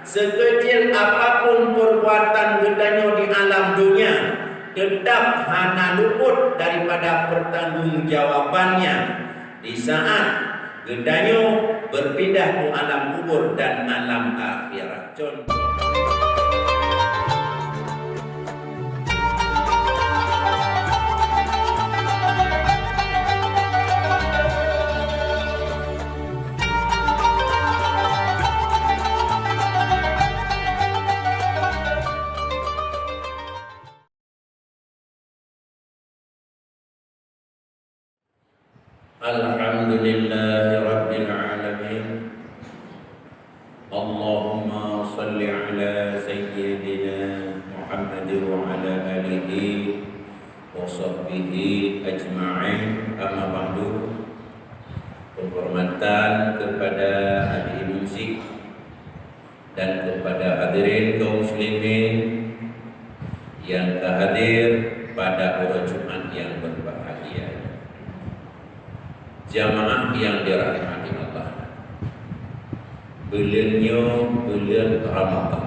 sekecil apapun perbuatan gedanya di alam dunia, tetap hana luput daripada pertanggungjawabannya di saat gedanya berpindah ke alam kubur dan alam akhirat. Contoh. Alhamdulillahi Rabbil Alamin. Allahumma salli ala Sayyidina Muhammad wa ala alihi wa sahbihi ajma'in. Amma ba'du. Penghormatan kepada ahli musik dan kepada hadirin kaum muslimin yang hadir pada hari Jumat yang berbahagia. Jamaah yang dirahmati Allah, bulan Ramadan.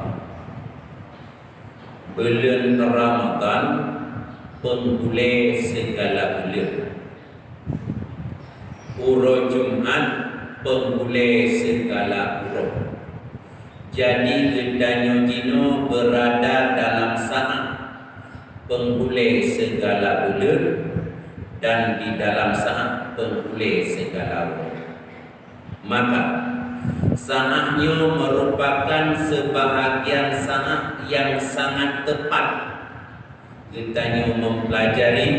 Bulan Ramadan penghulu segala bulan. Uro Jumat penghulu segala uro. Jadi gedanya jino berada dalam saat penghulu segala bulan dan di dalam saat penghulu segala bulan. Maka saatnya merupakan sebahagian saat yang sangat tepat kita mempelajari,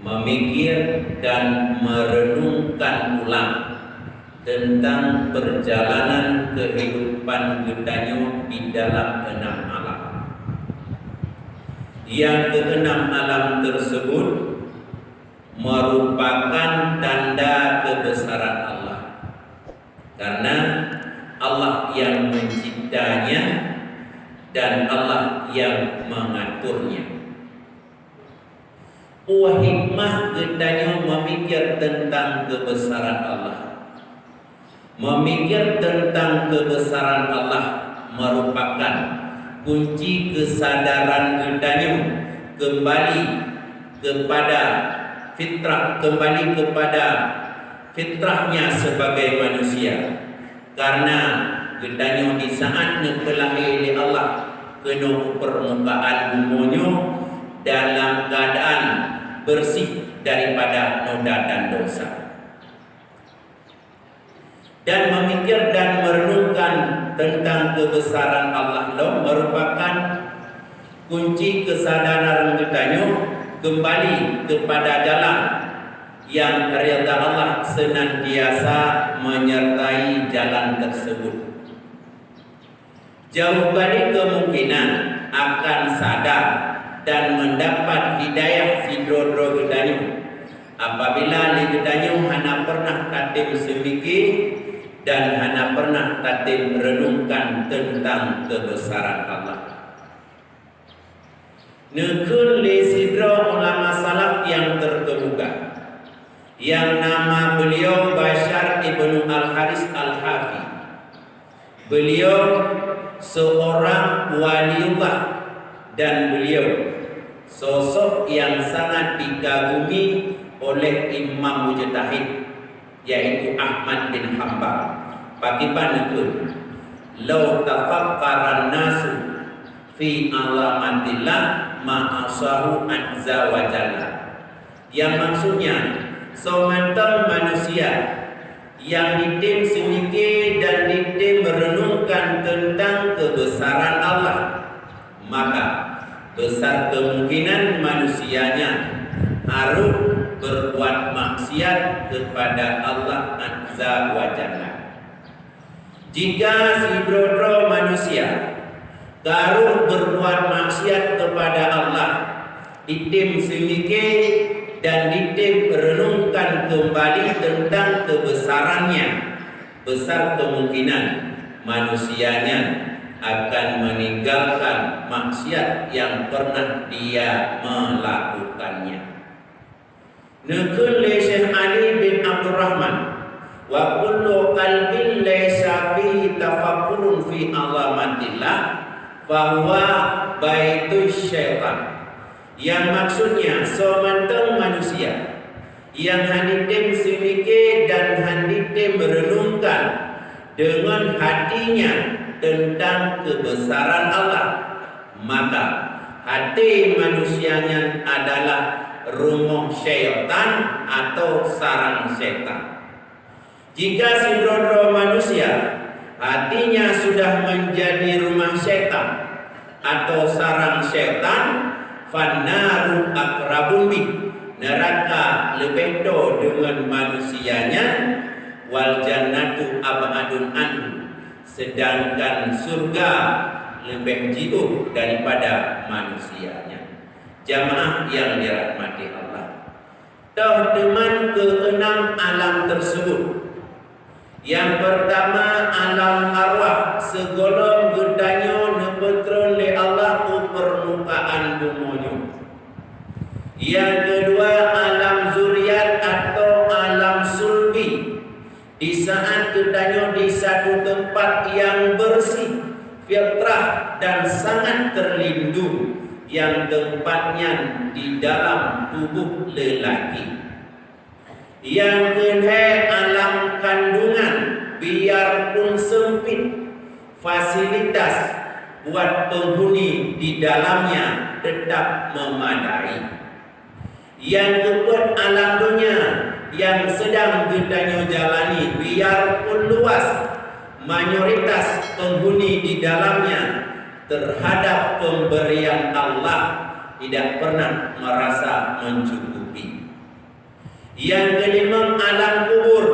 memikir dan merenungkan ulang tentang perjalanan kehidupan kita di dalam 6 alam. Yang ke-6 alam tersebut merupakan tanda kebesaran Allah, karena Allah yang menciptanya dan Allah yang mengaturnya. Hikmah kita memikir tentang kebesaran Allah, memikir tentang kebesaran Allah merupakan kunci kesadaran kita kembali kepada fitrah, kembali kepada fitrahnya sebagai manusia. Karena gedanya di saat nepelahi oleh Allah kena permukaan bumonyo dalam keadaan bersih daripada noda dan dosa. Dan memikir dan merenungkan tentang kebesaran Allah merupakan kunci kesadaran gedanya kembali kepada jalan yang rida Allah senantiasa menyertai jalan tersebut. Jauh balik kemungkinan akan sadar dan mendapat hidayah sidrodro gedanya apabila li gedanya hana pernah tatim semiki dan hana pernah tatim renungkan tentang kebesaran Allah. Nekun li sidro ulama salaf yang terkemuka, yang nama beliau Bashar ibnu Al-Haris Al-Hafi. Beliau seorang waliullah dan beliau sosok yang sangat dikagumi oleh Imam Mujtahid, yaitu Ahmad bin Hanbal. Bagi panekun, "Lau tafaqqaran nasu fi alamatillah ma'asahu azza wa jalla." Yang maksudnya, sementara manusia yang ditim semikir dan ditim merenungkan tentang kebesaran Allah, maka besar kemungkinan manusianya harus berbuat maksiat kepada Allah azza wa jalla. Jika si brodro manusia harus berbuat maksiat kepada Allah, ditim semikir dan ditim renungkan kembali tentang kebesarannya, besar kemungkinan manusianya akan meninggalkan maksiat yang pernah dia melakukannya. Nekul Syekh Ali bin Abdurrahman, wa kullu qalbin laysa fihi tafakkurun fi fi azamatillah bahwa baitu syaitan, yang maksudnya sementara manusia yang handitem semike dan handitem merenungkan dengan hatinya tentang kebesaran Allah, maka hati manusianya adalah rumah syaitan atau sarang setan. Jika sindrodro manusia hatinya sudah menjadi rumah syaitan atau sarang syaitan, fannaru akrabun bih, neraka lebih do dengan manusianya, wal jannatu abadun anhu, sedangkan surga lebih jauh daripada manusianya. Jamaah yang dirahmati Allah, teman keenam alam tersebut. Yang pertama alam arwah, segolong gedanyo nepetron le Allah ku permukaan bumonyo. Yang kedua alam zuriat atau alam sulbi, di saat gedanyo di satu tempat yang bersih, fitrah dan sangat terlindung, yang tempatnya di dalam tubuh lelaki. Yang kedua alam kandungan, biarpun sempit, fasilitas buat penghuni di dalamnya tetap memadai. Yang keempat alam dunia, yang sedang kita jalani, biarpun luas, mayoritas penghuni di dalamnya terhadap pemberian Allah tidak pernah merasa mencukupi. Yang kelima alam kubur,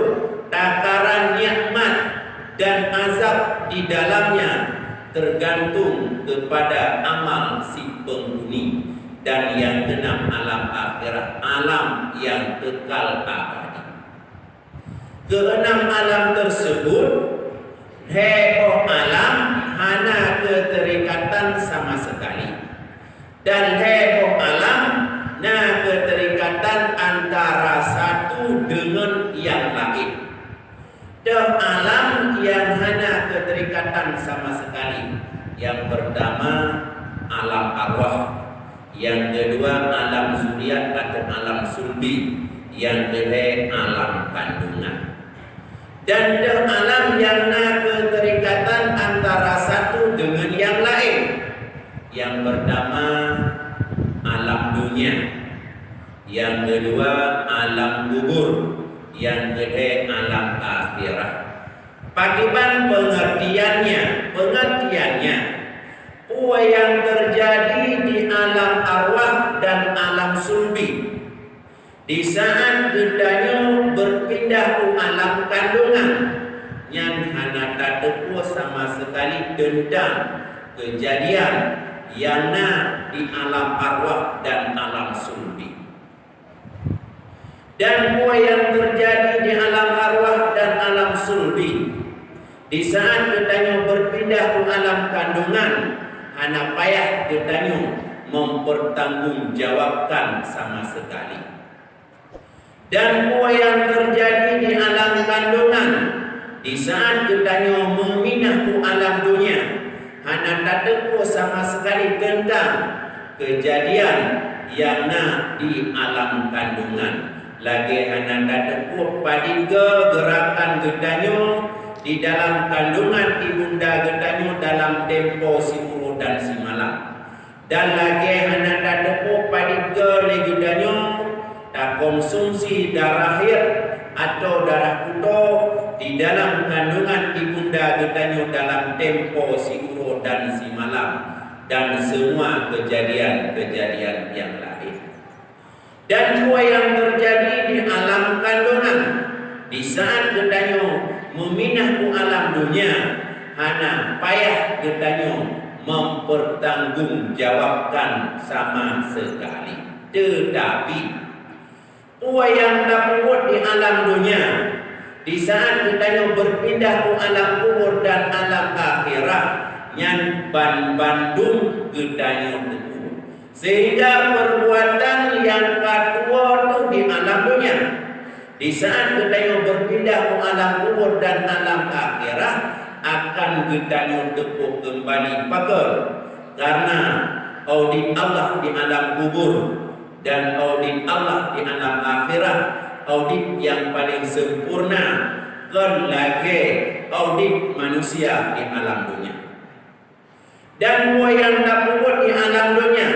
takaran nikmat dan azab di dalamnya tergantung kepada amal si penghuni. Dan yang keenam alam akhirat, alam yang kekal abadi. Keenam alam tersebut heboh alam hana keterikatan sama sekali, dan heboh alam nah keterikatan antara satu dengan yang lain. Dan alam yang hana keterikatan sama sekali, yang pertama alam arwah, yang kedua alam zuriat atau alam sulbi, yang ketiga alam kandungan. Dan alam yang na keterikatan antara satu dengan yang lain, yang pertama alam dunia, yang kedua alam kubur, yang ketiga alam akhirat. Bagaimana pengertiannya, apa yang terjadi di alam arwah dan alam sulbi di saat gedanya berpindah ke alam kandungan, yang hana tak tahu sama sekali tentang kejadian yang di alam arwah dan alam sulbi. Dan apa yang terjadi di alam arwah dan alam sulbi di saat gedanya berpindah ke alam kandungan, hana payah gedanya mempertanggungjawabkan sama sekali. Dan apa yang terjadi di alam kandungan di saat gedanya memindah ke alam dunia, hana tak tahu sama sekali tentang kejadian yang di alam kandungan. Lagi hana tak tahu pada gerakan gedanya di dalam kandungan ibunda gedanya dalam tempo si uru dan si malam. Dan lagi hana tak tahu pada gedanya tak konsumsi darah hir atau darah kudo di dalam kandungan ibunda gedanya dalam tempo si uru dan si malam, dan semua kejadian-kejadian yang lain. Dan apa yang terjadi di alam kandungan di saat gedanya memindah ke alam dunia, hana payah gedanya mempertanggungjawabkan sama sekali. Tetapi apa yang dapat di alam dunia di saat gedanya berpindah ke alam kubur dan alam akhirat, yang bandung gedanya itu, sehingga perbuatan yang kedua itu di alam dunia di saat gedanya berpindah ke alam kubur dan alam akhirat, akan gedanyo tepuk kembali pagar, karena audit Allah di alam kubur dan audit Allah di alam akhirat, audit yang paling sempurna kan lagi audit manusia di alam dunia. Dan yang tak puput di alam dunia,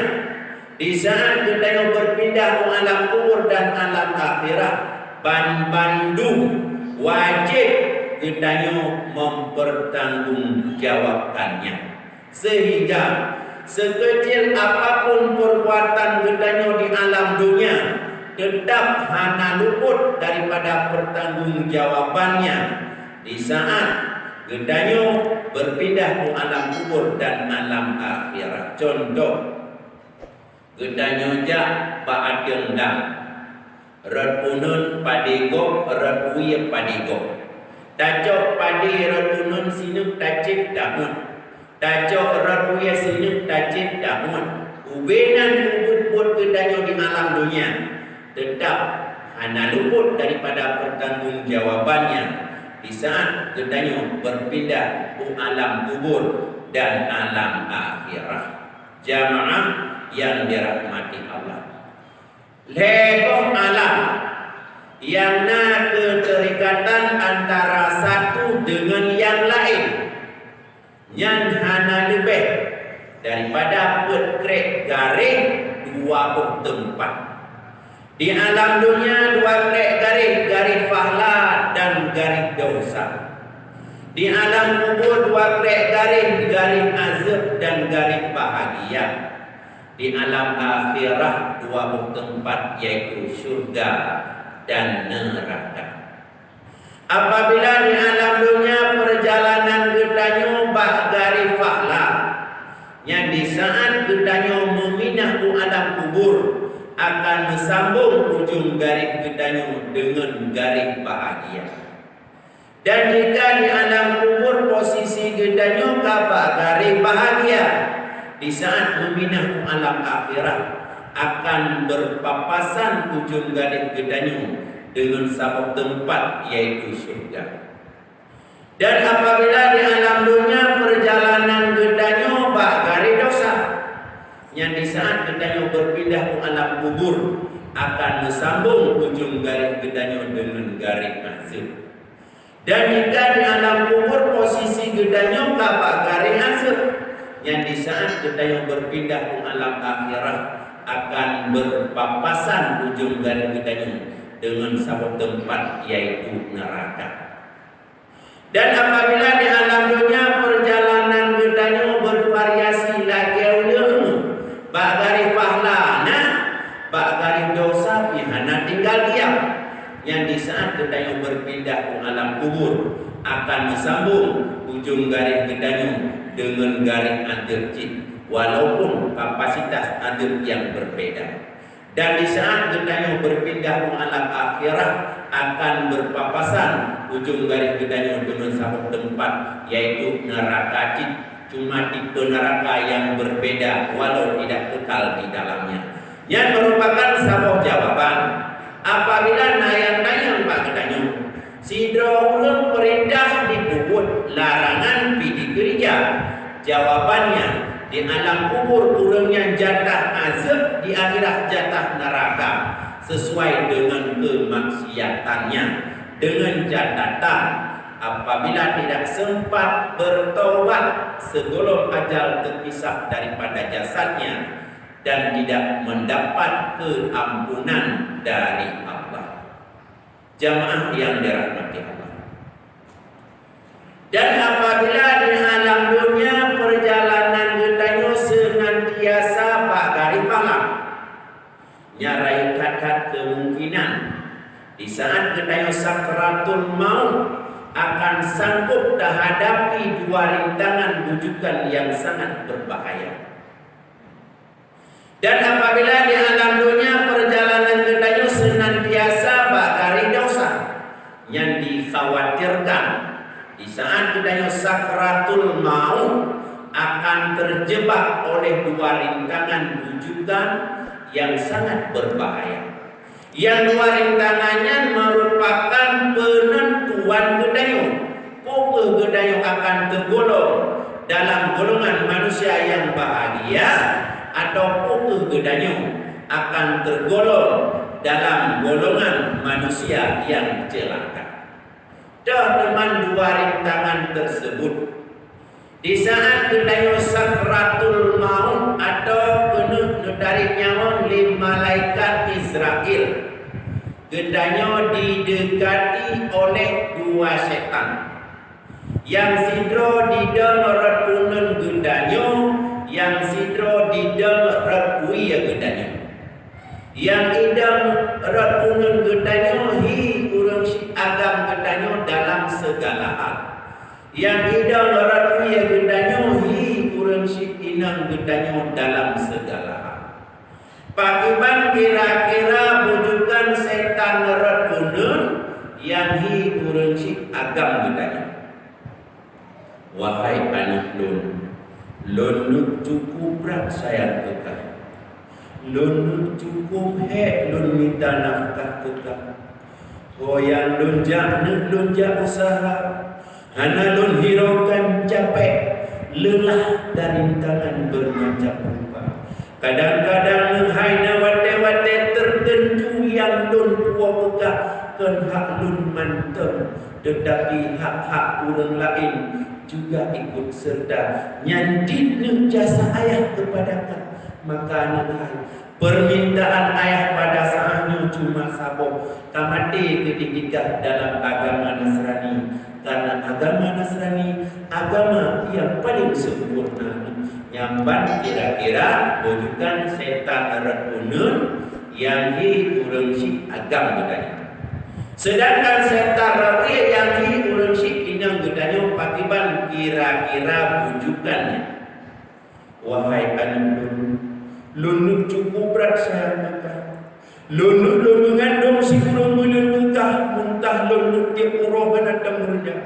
di saat kita berpindah ke alam kubur dan alam akhirat, bandung wajib kita mempertanggungjawabkannya, sehingga sekecil apapun perbuatan kita di alam dunia tetap hana luput daripada pertanggungjawabannya di saat gedanyo berpindah ke alam kubur dan alam akhirat. Contoh, gedanyo ja paadendang retunun padego retuye padego tacok padi retunun sinuk tacik damun tacok retuye sinuk tacik damun ubenan ubud gedanyo di alam dunia tetap hana luput daripada pertanggungjawabannya di saat gedanyo berpindah ke alam kubur dan alam akhirat. Jamaah yang dirahmati Allah, legoh alam yang keterikatan antara satu dengan yang lain yang hana lebih daripada petrek garing dua tempat. Di alam dunia dua garis pahala dan garis dosa. Di alam kubur dua garis azab dan garis bahagia. Di alam akhirat dua tempat, yaitu surga dan neraka. Apabila di alam dunia perjalanan gedanyo bak garis pahala, yang di saat gedanyo memindah ke alam kubur akan bersambung ujung garis gedanyo dengan garis bahagia. Dan jika di alam kubur posisi gedanyo kabak garis bahagia, di saat memindah ke alam akhirat akan berpapasan ujung garis gedanyo dengan satu tempat, yaitu surga. Dan apabila di alam dunia perjalanan gedanyo bak garis dosa, yang di saat gedanyo berpindah ke alam kubur akan bersambung ujung garis gedanyo dengan garis azab. Dan jika di alam kubur posisi gedanyo kabak garis azab, yang di saat gedanyo berpindah ke alam akhirat akan berpapasan ujung garis gedanyo dengan satu tempat, yaitu neraka. Dan apabila di alam dunia perjalanan gedanyo bervariasi lagi bak garis pahala, bak garis dosa pihana tinggal diam, yang di saat gedanyo berpindah ke alam kubur akan bersambung ujung garis gedanyo dengan garis azab, walaupun kapasitas azab yang berbeda. Dan di saat gedanyo berpindah ke alam akhirat akan berpapasan ujung garis gedanyo dengan satu tempat, yaitu neraka, cuma tipe neraka yang berbeda walau tidak kekal di dalamnya. Yang merupakan sebuah jawaban apabila nayang-nayang pak gedanyo sidro ulun perintah dikubur, larangan di gereja. Jawabannya, di alam kubur urangnya jatah azab, di akhirat jatah neraka, sesuai dengan kemaksiatannya, dengan catatan apabila tidak sempat bertaubat sebelum ajal terpisah daripada jasadnya dan tidak mendapat keampunan dari Allah. Jamaah yang dirahmati Allah. Dan apabila di alam dunia perjalanan gedanyo senantiasa bak garis pahala, nyarai kakat kemungkinan di saat gedanyo sakratul maut akan sanggup terhadapi dua rintangan bujukan yang sangat berbahaya. Dan apabila di alam dunia perjalanan gedanyo senantiasa bak garis dosa, yang dikhawatirkan di saat gedanyo sakratul maut akan terjebak oleh dua rintangan bujukan yang sangat berbahaya. Yang dua rintangannya merupakan penentuan gedanyo, Upah gedayo akan tergolong dalam golongan manusia yang bahagia atau upah gedayo akan tergolong dalam golongan manusia yang celaka. Dengan dua rintangan tersebut, di saat gedayo sakratul maut atau penuh dari nyawa li malaikat Israel, gedayo didekati oleh dua setan yang sidro didem retunun gedanyo, yang sidro didem retui gedanyo, yang idem retunun gedanyo hi urang si agam gedanyo dalam segala hal, yang idem retui gedanyo hi urang si inang gedanyo dalam segala hal. Pakiban kira-kira bujukan setan retunun yang hi urang si agam gedanyo. Wahai anak lun cukup berat saya kekal, lun cukup lun minta nafkah kekal, yang lun jak usaha, hana lun hiraukan capek, lelah dari tangan bermacam rupa. Kadang-kadang lun haina wate-wate tertentu yang lun puak pekah, kan hak lun mantap, tetapi hak-hak orang lain juga ikut serta nyandit jasa ayah kepada maka nehai permintaan ayah pada saatnya cuma sabo kamati ketika dalam agama Nasrani, karena agama Nasrani agama yang paling sempurna. Nyamban kira-kira bujukan setan retunun yang hi urang si agam bedanya. Sedangkan setan rawi yang hi urang si inang gedanyo pakiban kira-kira bujukannya. Wahai anak lun cukup berat saya maka lun mengandung si urang menuntah muntah lun dia purah pada temurnya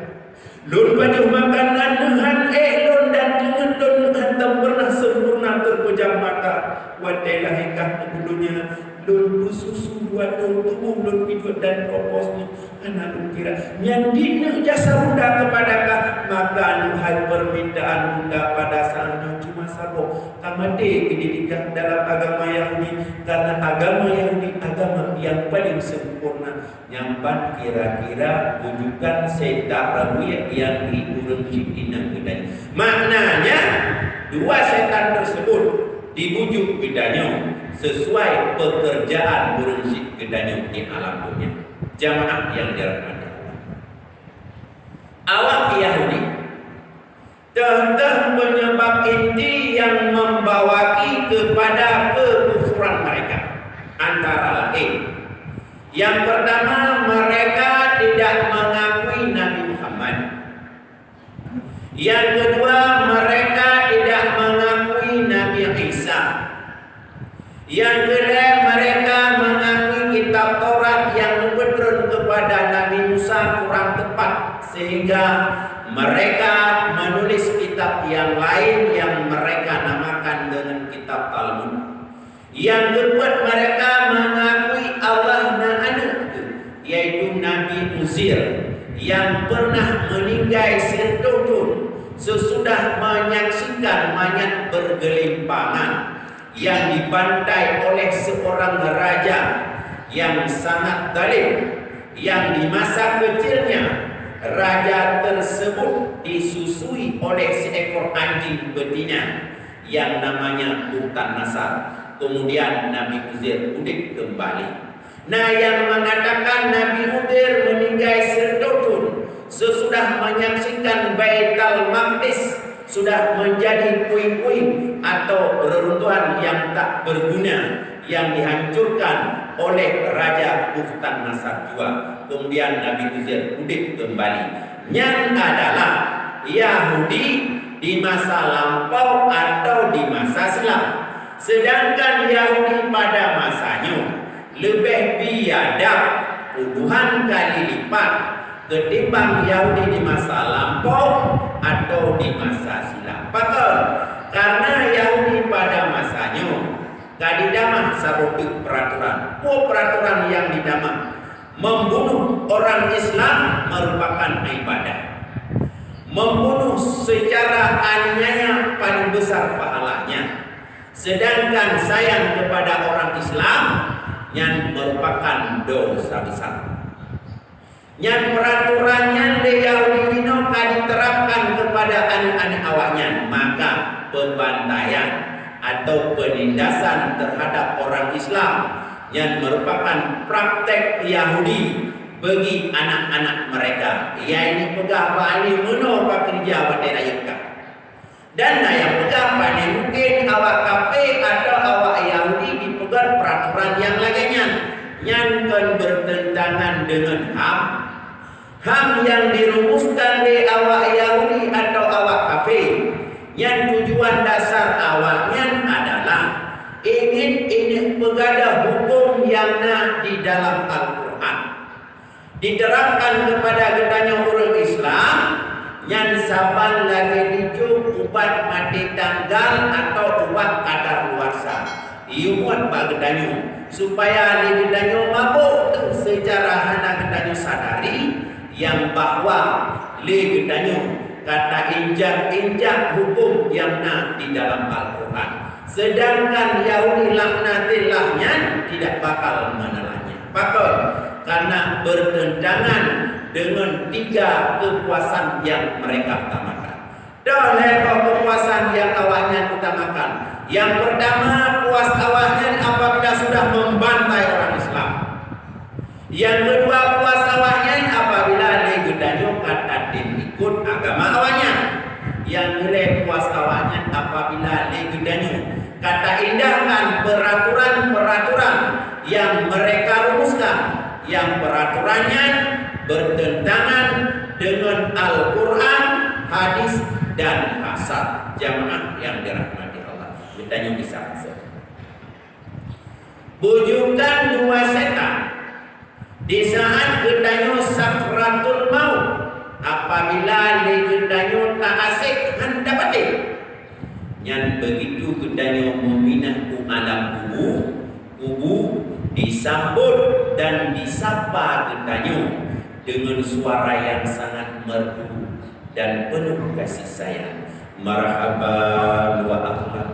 lun bajuh makanan dengan lun dan dengan lun hantam pernah sempurna terpejam mata wadailah hikah dulunya lun susu buat tubuh lun pijut dan proposnya anak lun kira nyandina jasa bunda kepadakah maka nuhai permintaan bunda pada saatnya cuma sabo kamade pendidikan dalam agama Yahudi, karena agama Yahudi agama yang paling sempurna. Nyamban kira-kira bujukan setan rawi yang diurung inang bedanya. Maknanya dua setan tersebut dibujuk bedanya sesuai pekerjaan burung gedanya di alam dunia. Jamaah yang dirahmati Allah, awak Yahudi tentang penyebab inti yang membawaki kepada kekufuran mereka antara lain, yang pertama mereka tidak mengakui Nabi Muhammad, yang kedua mereka tidak mengakui Nabi Isa, yang ketiga mereka mengakui kitab Taurat yang berturun kepada Nabi Musa kurang tepat sehingga mereka menulis kitab yang lain yang mereka namakan dengan kitab Talmud. Yang keempat mereka mengakui Allah anak, yaitu Nabi Uzair yang pernah meninggal setahun sesudah menyaksikan mayat bergelimpangan yang dibantai oleh seorang raja yang sangat zalim, yang di masa kecilnya raja tersebut disusui oleh seekor anjing betina yang namanya Bukhtanasar. Kemudian Nabi Uzair hidup kembali. Nah, yang mengatakan Nabi Uzair meninggal setahun sesudah menyaksikan Baitul Maqdis sudah menjadi puing-puing atau reruntuhan yang tak berguna yang dihancurkan oleh Raja Bukhtanasar juga. Kemudian Nabi Uzair hidup kembali. Yang adalah Yahudi di masa lampau atau di masa silam. Sedangkan Yahudi pada masanya lebih biadab puluhan kali lipat ketimbang Yahudi di masa lampau atau di masa silam. Pakal, karena Yahudi pada masanya kadidamah sabotik peraturan. Peraturan yang didamah membunuh orang Islam merupakan ibadah. membunuh secara aniaya paling besar pahalanya. Sedangkan sayang kepada orang Islam yang merupakan dosa besar. Yang peraturannya Yahudi dino diterapkan kepada anak-anak awaknya, maka pembantaian atau penindasan terhadap orang Islam yang merupakan praktek Yahudi bagi anak-anak mereka. Ya ini pegah bani menor kerja pada rakyat. Dan yang pegah bani mungkin awak kafe atau awak Yahudi dipegang peraturan yang lainnya yang kan bertentangan dengan HAM yang dirumuskan di awak Yahudi atau awak kafe, yang tujuan dasar awaknya adalah ingin ini pegada hukum yang di dalam Al-Quran diterapkan kepada getanya orang Islam yang saban lagi dijuk ubat mati tanggal atau ubat kadar luarsa. Iumat pak gedanyo supaya li gedanyo mabuk secara hana gedanyo sadari yang bahwa li gedanyo kata injak hukum yang di dalam Al-Quran. Sedangkan Yahudi laknatilahnya tidak bakal menelahnya. Bakal karena bertentangan dengan 3 kepuasan yang mereka utamakan. Dan kepuasan yang awalnya utamakan. Yang pertama, puas awalnya apabila sudah membantai orang Islam. Yang kedua, puas awalnya apabila legedanyo kata ikut agama awalnya. Yang kedua, puas awalnya apabila legedanyo kata indahkan peraturan-peraturan yang mereka rumuskan, yang peraturannya bertentangan dengan Al-Quran, hadis, dan asar. Jamaah yang dirahmati Allah, bertanya bisa bujukan 2 setan di saat bertanya sakratul maut, apabila bertanya tak asik hendak batin yang begitu bertanya meminah alam kubu disambut dan disapa bertanya dengan suara yang sangat merdu dan penuh kasih sayang. Marhaban wa ahlan,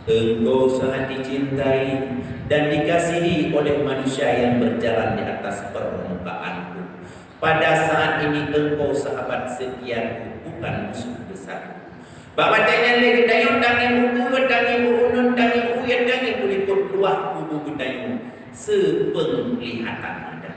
engkau sangat dicintai dan dikasihi oleh manusia yang berjalan di atas permukaanku. Pada saat ini engkau sahabat setiaku, bukan musuh besarku. Bapak tanya lagi dayu tangi buku tangi unun tangi uyat tangi kulikut luah kubu gedayu sepenglihatan anda.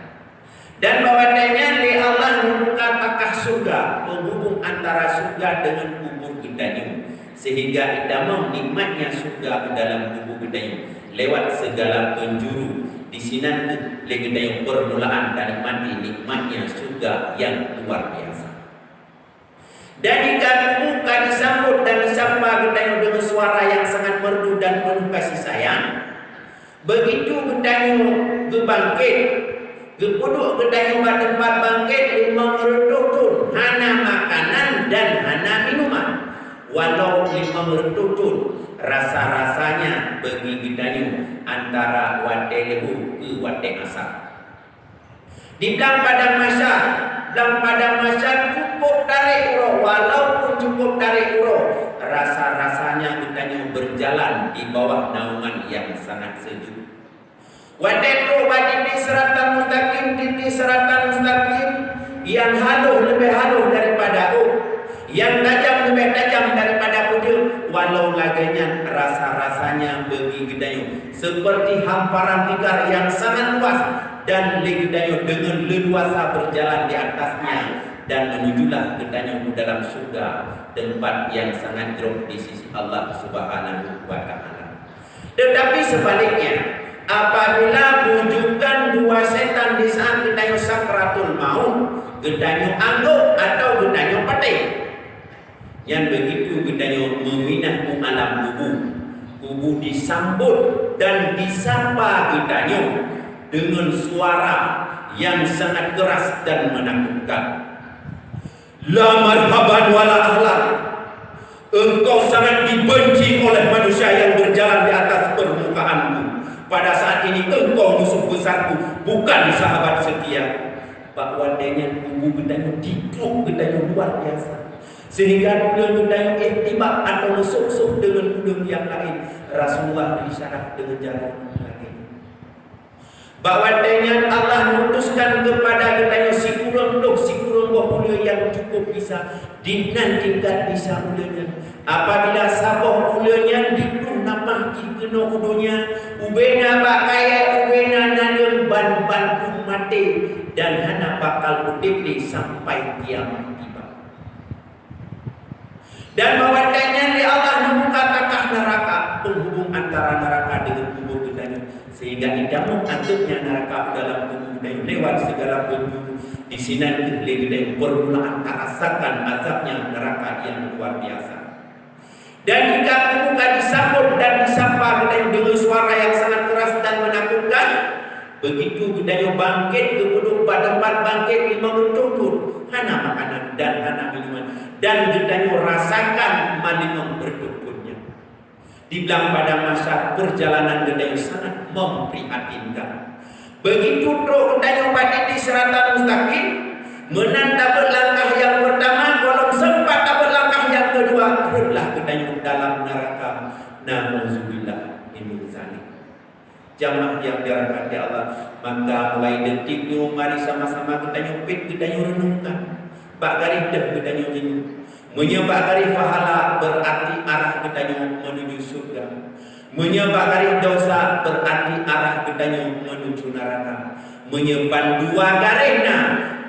Dan bahwasanya Allah membuka pakah surga, penghubung antara surga dengan kubur gedanyu, sehingga idamam nikmatnya surga ke dalam kubur gedanyu lewat segala penjuru. Di sini gedanyu permulaan dan nikmatnya surga yang luar biasa. Dan jika kubur disambut dan disapa gedanyu dengan suara yang sangat merdu dan penuh kasih sayang, begitu gedanyu berbangkit, gepuduk gedanyu pada tempat bangkit 5 meretutun hana makanan dan hana minuman. Walau 5 meretutun rasa-rasanya bagi gedanyu antara wate lebu ke wate asap. Di dalam padang masyar cukup tarik uro, walaupun cukup tarik uro, rasa-rasanya gedanyu berjalan di bawah naungan yang sangat sejuk. Wadetro bagi di seratan mustaqim yang haluh lebih haluh daripada yang tajam lebih tajam daripada kudu. Walau laganya rasa-rasanya bagi gedanyu seperti hamparan tikar yang sangat luas, dan gedanyu dengan leluasa berjalan di atasnya dan menujulah gedanyu ke dalam surga, tempat yang sangat jauh di sisi Allah Subhanahu wa taala. Tetapi sebaliknya, apabila bujukan 2 setan di saat gedanyu sakratul maut, gedanyu angguk atau gedanyu pating, yang begitu gedanyu meminah alam kubu disambut dan disapa gedanyu dengan suara yang sangat keras dan menakutkan. La marhaban wala ahlan, engkau sangat dibenci oleh manusia yang berjalan di atas permukaanku. Pada saat ini engkau musuh besarku, bukan sahabat setia. Pak wadenya kubu gedanyu dikuk gedanyu luar biasa. Sehingga kuda yang iktibak atau nusuk-nusuk dengan kuda yang lain. Rasulullah isyarat dengan jalan lagi. Bahwatanya Allah memutuskan kepada kita si kurang kuda yang cukup bisa dinantikan bisa kudanya. Apabila sabah kudanya dikun namah kena kudanya, ubena bakaya ubena nanun ban-ban mati dan hana bakal udip sampai kiamat tiba. Dan bahwatanya Allah membuka takah neraka, penghubung antara neraka dengan tubuh kudanya, sehingga tidak mengaturnya neraka dalam tubuh kudanya lewat segala bentuk di sini kudanya permulaan rasakan azabnya neraka yang luar biasa. Dan jika membuka disambut dan disapa kudanya dengan suara yang sangat keras dan menakutkan, begitu kudanya bangkit ke penduduk tempat bangkit menuntut hana makanan dan hana minuman, dan kudanya rasakan malimang berdukunnya. Dibilang pada masa perjalanan kudanya sangat memprihatinkan. Begitu roh kudanya balik di seratan mustaqim, menantap langkah yang pertama, kalau sempat langkah yang kedua, teruslah kudanya dalam neraka. Nauzubillah min zalik. Jamaah yang dirahmati Allah, maka mulai detik ini mari sama-sama kita nyupit, kita renungkan. Bak garis dah kita nyanyi. Menyebab garis pahala berarti arah kita menuju surga. Menyebab garis dosa berarti arah kita menuju neraka. Menyebab dua garisnya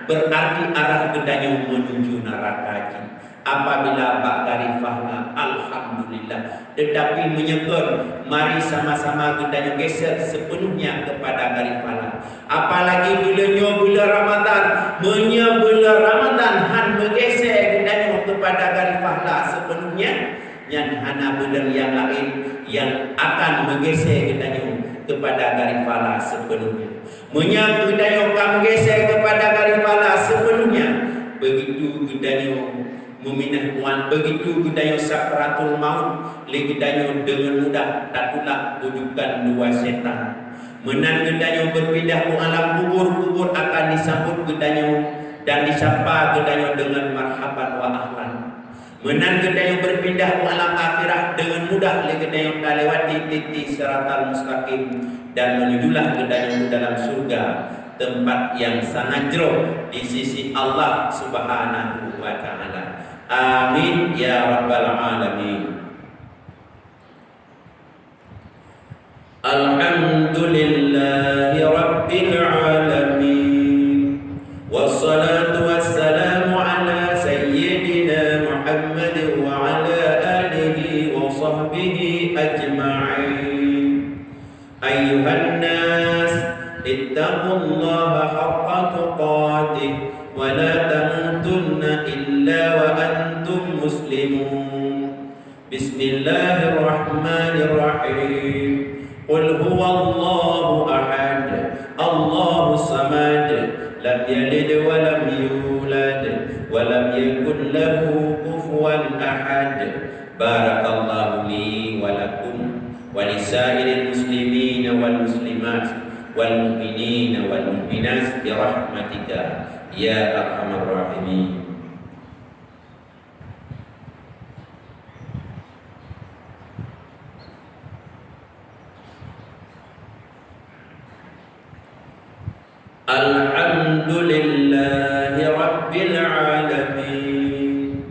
berarti arah kita menuju neraka. Apabila bak garis pahala, alhamdulillah. Tetapi menyebut mari sama-sama kita geser sepenuhnya kepada garis pahala. Apalagi bila Ramadan, bulan Ramadan han bergeser kita kepada garis pahala sepenuhnya, yang hana bulan yang lain yang akan bergeser kita kepada garis pahala sepenuhnya. Menyebut kita akan bergeser kepada garis pahala sepenuhnya. Begitu kita meminah Tuhan, begitu kita sakratul maut, kita dengan mudah tatulah bujukan dua setan. Menan kita berpindah ke alam kubur akan disambut kita dan disapa kita dengan marhaban wa ahlan. Menan kita berpindah ke alam akhirat dengan mudah kita lewati titik siratal mustaqim dan menujulah kita dalam surga, tempat yang sangat jauh di sisi Allah Subhanahu wa taala. Amin ya rabbal alamin. Alhamdulillahi rabbil alamin. Wassalatu wassalamu ala sayyidina Muhammad wa ala alihi wa sahbihi ajma'in. Ayyuhan nas, ittaqullaha haqqa tuqatih wa la tamutunna illa wa antum muslimun. Bismillahirrahmanirrahim. Qul huwallahu ahad, Allahus samad, lam yalid wa lam yulad wa lam yakul lahu kufuwan ahad. Barakallahu li wa lakum wa lisairil muslimin wal muslimat wal mu'minin wal mu'minat bi rahmatika ya arhamar rahimin. Alhamdulillahi rabbil alamin.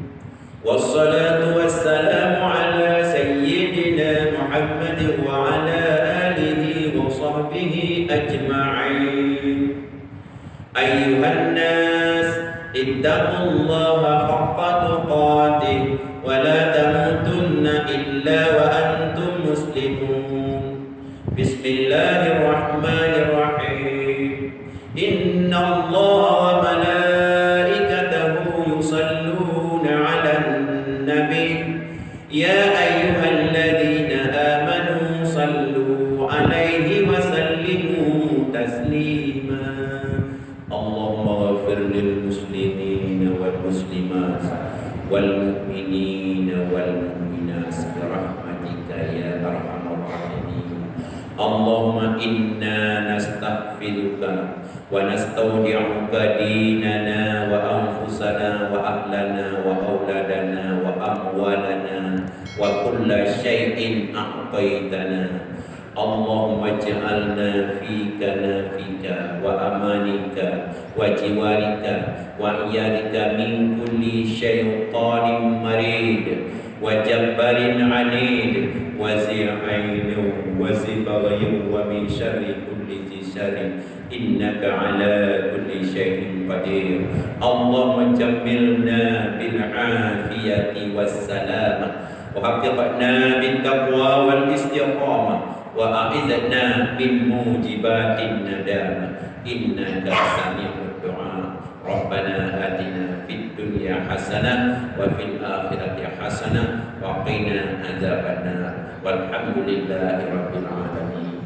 Wassalatu wassalamu ala sayyidina Muhammad wa ala alihi wa sahbihi ajma'in. Ayyuhan nas, ittaqullaha haqqa tuqatih wa la tamutunna illa wa antum muslimun. Bismillahirrahmanirrahim. Inna Allah wa malaikatahu yusalluna ala nabi. Ya ayyuhalladzina amanu sallu alaihi wa sallimu taslima. Allahumma ghafir lil muslimina wal muslimat wal mu'minina wal mu'minat bi rahmatika ya arhamar rahimin. Allahumma inna nastaghfiruka ونستودعك ديننا وأنفسنا وأهلنا وأولادنا وأموالنا وكل شيء أعطيتنا. اللهم اجعلنا في كنافك وأمانك وجوارك وعيالك من كل شيطان مريد وجبار عنيد وذي عين وذي بغي ومن شر كل ذي شر إنك على كل شيء قدير. اللهم جملنا بالعافية والسلامة وحققنا بالتقوى والاستقامة وأعذنا من موجبات الندامة إنك سميع الدعاء. ربنا آتنا في الدنيا حسنة وفي الآخرة حسنة وقنا عذاب النار والحمد لله رب العالمين.